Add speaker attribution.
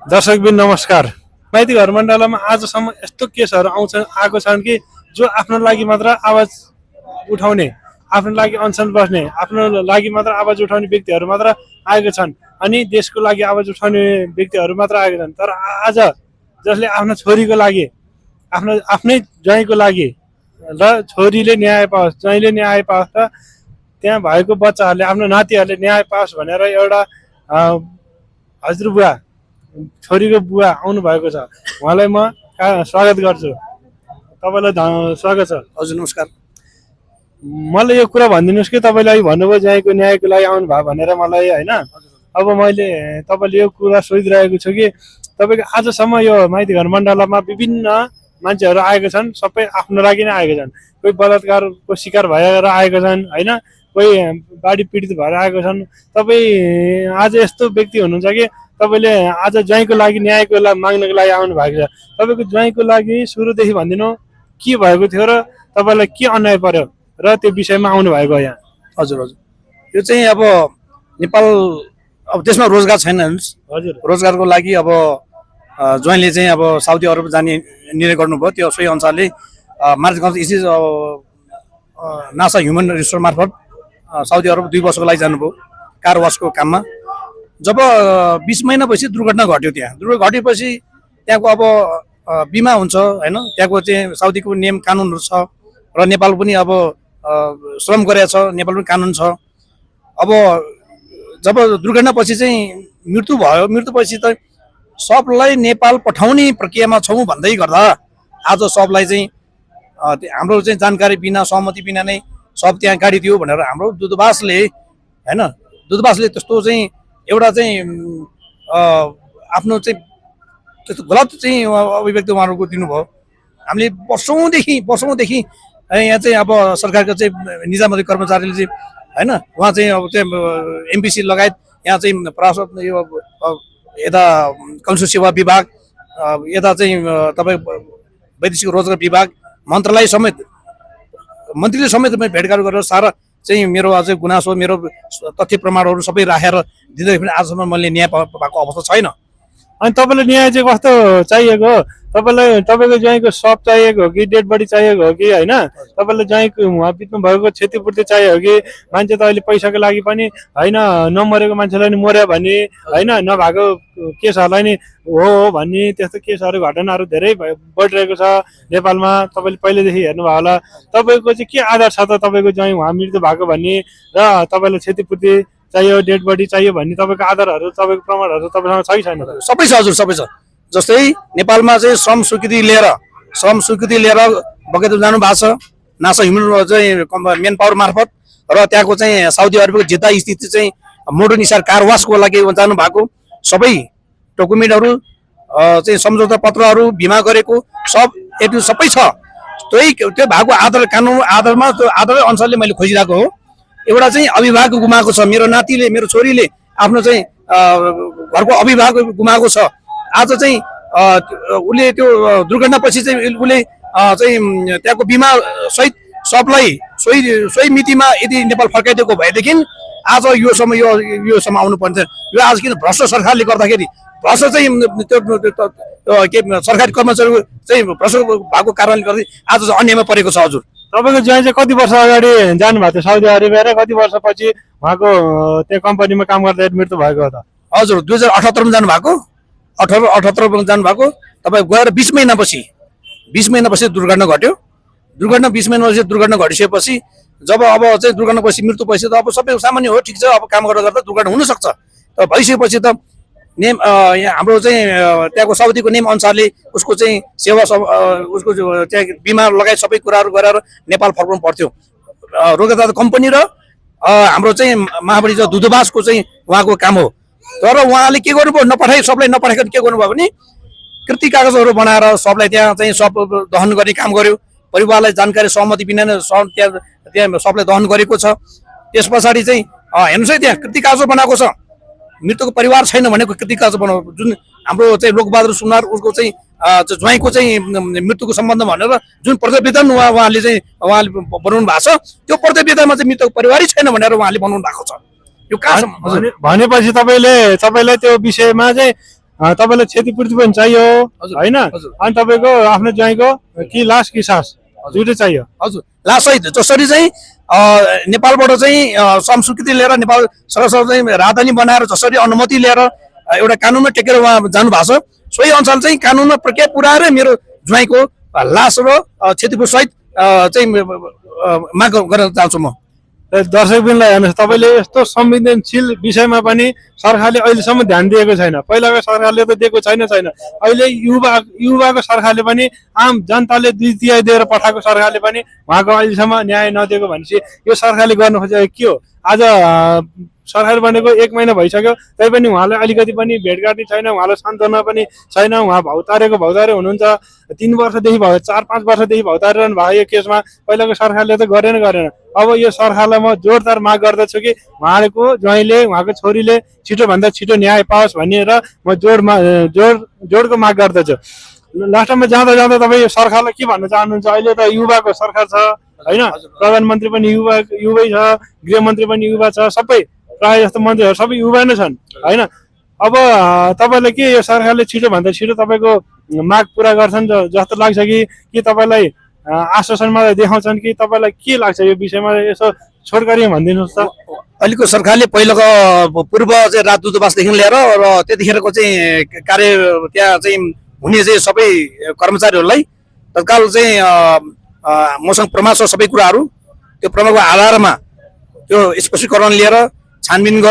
Speaker 1: दर्शकबिन नमस्कार। माइती घर मण्डलमा आजसम्म यस्तो केसहरू आएको छन् कि जो आफ्नो लागि मात्र आवाज उठाउने, आफ्नो लागि अनसन बस्ने, आफ्नो लागि मात्र आवाज उठाउने व्यक्तिहरू मात्र आएका छन् अनि देशको लागि आवाज उठाउने व्यक्तिहरू मात्र आएका छन्। तर आज जसले आफ्नो छोरीको लागि, आफ्नो आफ्नै ज्वाइँको लागि र छोरीले न्याय पाओस्, ज्वाइँले न्याय पाओस् र त्यहाँ भएको बच्चाहरूले, आफ्नो नातिहरूले न्याय पाओस् भनेर एउटा हजुरबुवा, छोरीको बुवा आउनु भएको छ। उहाँलाई म स्वागत गर्छु। तपाईँलाई स्वागत छ।
Speaker 2: हजुर नमस्कार।
Speaker 1: मलाई यो कुरा भनिदिनुहोस् कि तपाईँले अहिले भन्नुभयो ज्याएको न्यायको लागि आउनु भयो भनेर मलाई, होइन? अब मैले तपाईँले यो कुरा सोधिरहेको छु कि तपाईँको आजसम्म यो माइती घर मण्डलमा विभिन्न मान्छेहरू आएका छन्, सबै आफ्नो लागि नै आएका छन्। कोही बलात्कारको शिकार भएर आएका छन्, होइन? कोही बाढी पीडित भएर आएका छन्। तपाईँ आज यस्तो व्यक्ति हुनुहुन्छ कि तपाईँले आज ज्वाइँको लागि न्यायको माग्नको लागि आउनु भएको छ। तपाईँको ज्वाइँको लागि सुरुदेखि भनिदिनु के भएको थियो र तपाईँलाई के अन्याय पर्यो र त्यो विषयमा आउनु भएको यहाँ?
Speaker 2: हजुर हजुर, यो चाहिँ अब नेपाल, अब देशमा रोजगार छैन।
Speaker 1: हजुर,
Speaker 2: रोजगारको लागि अब ज्वाइँले चाहिँ अब साउदी अरब जाने निर्णय गर्नुभयो। त्यो सोही अनुसारले मार्च नासा ह्युमन रिसोर्स मार्फत साउदी अरब 2 वर्षको लागि जानुभयो कार वासको काममा। जब 20 महिनापछि दुर्घटना घट्यो, त्यहाँ दुर्घटना घटेपछि त्यहाँको अब बिमा हुन्छ, होइन? त्यहाँको चाहिँ साउदीको नियम कानुनहरू छ र नेपाल पनि अब श्रम गरेको छ, नेपाल पनि कानुन छ। अब जब दुर्घटनापछि चाहिँ मृत्यु भयो, मृत्युपछि त सबलाई नेपाल पठाउने प्रक्रियामा छौँ भन्दै गर्दा आज सबलाई चाहिँ हाम्रो चाहिँ जानकारी बिना, सहमति बिना नै सब त्यहाँ गाडी दियो भनेर हाम्रो दूतावासले, होइन, दूतावासले त्यस्तो चाहिँ एउटा चाहिँ आफ्नो चाहिँ त्यस्तो गलत चाहिँ अभिव्यक्ति उहाँहरूको दिनुभयो। हामीले वर्षौँदेखि यहाँ चाहिँ अब सरकारको चाहिँ निजामती कर्मचारीले चाहिँ, होइन, उहाँ चाहिँ अब चाहिँ एमपिसी लगायत यहाँ चाहिँ यो यता कानुन सेवा विभाग, यता चाहिँ तपाईँ वैदेशिक रोजगार विभाग, मन्त्रालय समेत, मन्त्रीले समेत भेटघाट गरेर सारा चाहिँ मेरो अझै गुनासो, मेरो तथ्य प्रमाणहरू सबै राखेर दिँदै पनि आजसम्म मैले न्याय पाएको अवस्था छैन।
Speaker 1: अनि तपाईँलाई न्याय चाहिँ कस्तो चाहिएको हो? तपाईँलाई तपाईँको ज्वाइँको सब चाहिएको हो कि डेड बडी चाहिएको हो कि, होइन? तपाईँलाई ज्वाइँको उहाँ बित्नु भएको क्षतिपूर्ति चाहिएको हो कि? मान्छे त अहिले पैसाको लागि पनि, होइन, नमरेको मान्छेलाई नि मर्यो भने, होइन, नभएको केसहरूलाई नि हो भन्ने त्यस्तो केसहरू, घटनाहरू धेरै बढिरहेको छ नेपालमा। तपाईँले पहिलेदेखि हेर्नुभयो होला। तपाईँको चाहिँ के आधार छ त तपाईँको ज्वाइँ उहाँ मृत्यु भएको भन्ने र तपाईँलाई क्षतिपूर्ति चाहियो, डेड बडी चाहियो भन्ने तपाईँको आधारहरू, तपाईँको प्रमाणहरू तपाईँसँग छ कि छैन?
Speaker 2: सबै छ हजुर, सबै छ। जस्तै नेपालमा चाहिँ श्रम स्वीकृति लिएर बगैँचा जानु भएको छ नासा ह्युमन चाहिँ मेन पावर मार्फत, र त्यहाँको चाहिँ साउदी अरबको जेद्दा स्थित चाहिँ मोडर्न स्टार कार वासको लागि जानु भएको सबै डकुमेन्टहरू चाहिँ सम्झौता पत्रहरू, बिमा गरेको सब सबै छ। त्यो भएको आधार कानुन आधारमा, त्यो आधार अनुसारले मैले खोजिरहेको हो। एउटा चाहिँ अभिभावक गुमाएको छ, मेरो नातिले, मेरो छोरीले आफ्नो चाहिँ घरको अभिभावक गुमाएको छ। आज चाहिँ उसले त्यो दुर्घटनापछि चाहिँ उसले चाहिँ त्यहाँको बिमा सहित सबलाई सोही मितिमा यदि नेपाल फर्काइदिएको भएदेखि आज योसम्म आउनु पर्छ। यो आज किन भ्रष्ट सरकारले गर्दाखेरि, भ्रष्ट चाहिँ के सरकारी कर्मचारीको चाहिँ भ्रष्ट भएको कारणले गर्दा आज चाहिँ अन्यायमा परेको छ। हजुर,
Speaker 1: तपाईँको ज्वाइँ चाहिँ कति वर्ष अगाडि जानुभएको थियो साउदी अरेबिया र कति वर्षपछि उहाँको त्यो कम्पनीमा काम गर्दा मृत्यु भएको हो त?
Speaker 2: हजुर, 2078 मा जानुभएको, 78 जानुभएको। तपाईँ गएर 20 महिनापछि दुर्घटना घट्यो। 20 महिनापछि दुर्घटना घटिसकेपछि जब अब चाहिँ दुर्घटनापछि मृत्युपछि त अब सबै सामान्य हो, ठिक छ, अब काम गर्दा गर्दा दुर्घटना हुनसक्छ। तर भइसकेपछि त नेम यहाँ हाम्रो चाहिँ त्यहाँको साउदीको नेम अनुसारले उसको चाहिँ सेवा उसको त्यहाँ बिमा लगायत सबै कुराहरू गरेर नेपाल फर्काउनु पर्थ्यो। रोजगार कम्पनी र हाम्रो चाहिँ महाबडी दूतावासको चाहिँ उहाँको काम हो। तर उहाँले के गर्नुभयो, सबलाई नपठाइकन के गर्नुभयो भने कृति कागजहरू बनाएर सबलाई त्यहाँ चाहिँ सब दहन गर्ने काम गर्यो। परिवारलाई जानकारी, सहमति बिना नै त्यहाँ सबलाई दहन गरेको छ। त्यस पछाडि चाहिँ हेर्नुहोस् है, त्यहाँ कृति कागज बनाएको छ। मृतकको परिवार छैन भनेको कृति कागज बनाएको, जुन हाम्रो चाहिँ लोकबहादुर सुनार उसको चाहिँ ज्वाइँको चाहिँ मृत्युको सम्बन्ध भनेर जुन प्रतिवेदन उहाँले बनाउनु भएको छ, त्यो प्रतिवेदनमा चाहिँ मृतकको परिवारै छैन भनेर उहाँले बनाउनु भएको छ। यो कहाँसम्म
Speaker 1: भनेपछि तपाईँलाई त्यो विषयमा चाहिँ तपाईँलाई क्षतिपूर्ति पनि चाहियो
Speaker 2: हजुर,
Speaker 1: होइन
Speaker 2: हजुर।
Speaker 1: अनि तपाईँको आफ्नो ज्वाइँको कि लास कि सास दुइटै चाहियो
Speaker 2: हजुर लासहित जसरी चाहिँ नेपालबाट चाहिँ संस्कृति लिएर नेपाल सरकार चाहिँ राजधानी बनाएर जसरी अनुमति लिएर एउटा कानुनमा टेकेर उहाँ जानु भएको छ सोही अनुसार चाहिँ कानुनमा प्रक्रिया पुऱ्याएर मेरो ज्वाइँको लास र क्षतिपूर्ति सहित चाहिँ माग गर्न चाहन्छु म।
Speaker 1: दर्शकबिनलाई हेर्नुहोस् तपाईँले यस्तो संवेदनशील विषयमा पनि सरकारले अहिलेसम्म ध्यान दिएको छैन पहिलाको सरकारले त दिएको छैन अहिले युवाको सरकारले पनि आम जनताले 2/3 दिएर पठाएको सरकारले पनि उहाँको अहिलेसम्म न्याय नदिएको भनेपछि यो सरकारले गर्नु खोजेको के हो आज सरकार बनेको 1 महिना भइसक्यो तैपनि उहाँलाई अलिकति पनि भेटघाटी छैन उहाँलाई सान्त्वना पनि छैन उहाँ भौतारे हुनुहुन्छ 3 वर्षदेखि भयो 4-5 वर्षदेखि भौतारिरहनु भयो यो केसमा पहिलाको सरकारले त गरेन अब यो सरकारलाई म जोरदार माग गर्दछु कि उहाँको ज्वाइँले उहाँको छोरीले छिटोभन्दा छिटो न्याय पाओस् भनेर म जोडको माग गर्दछु। लास्टमा जाँदा तपाईँ सरकारलाई के भन्न चाहनुहुन्छ अहिले त युवाको सरकार छ होइन प्रधानमन्त्री पनि युवै छ गृहमन्त्री पनि युवा छ सबै प्रायः जस्तो मन्त्रीहरू सबै युवा नै छन् होइन अब तपाईँलाई के यो सरकारले छिटोभन्दा छिटो तपाईँको माग पुरा गर्छन् जस्तो लाग्छ कि तपाईँलाई आश्वासनमा देखाउँछन् कि तपाईँलाई के लाग्छ यो विषयमा यसो छोटकरी भनिदिनुहोस् त।
Speaker 2: अहिलेको सरकारले पहिलाको पूर्व चाहिँ राजदूतावासदेखि लिएर र त्यतिखेरको चाहिँ कार्य त्यहाँ चाहिँ हुने चाहिँ सबै कर्मचारीहरूलाई तत्काल चाहिँ मसँग प्रमाण छ सबै कुराहरू त्यो प्रमाणको आधारमा त्यो स्पष्टीकरण लिएर छानबिन गरेर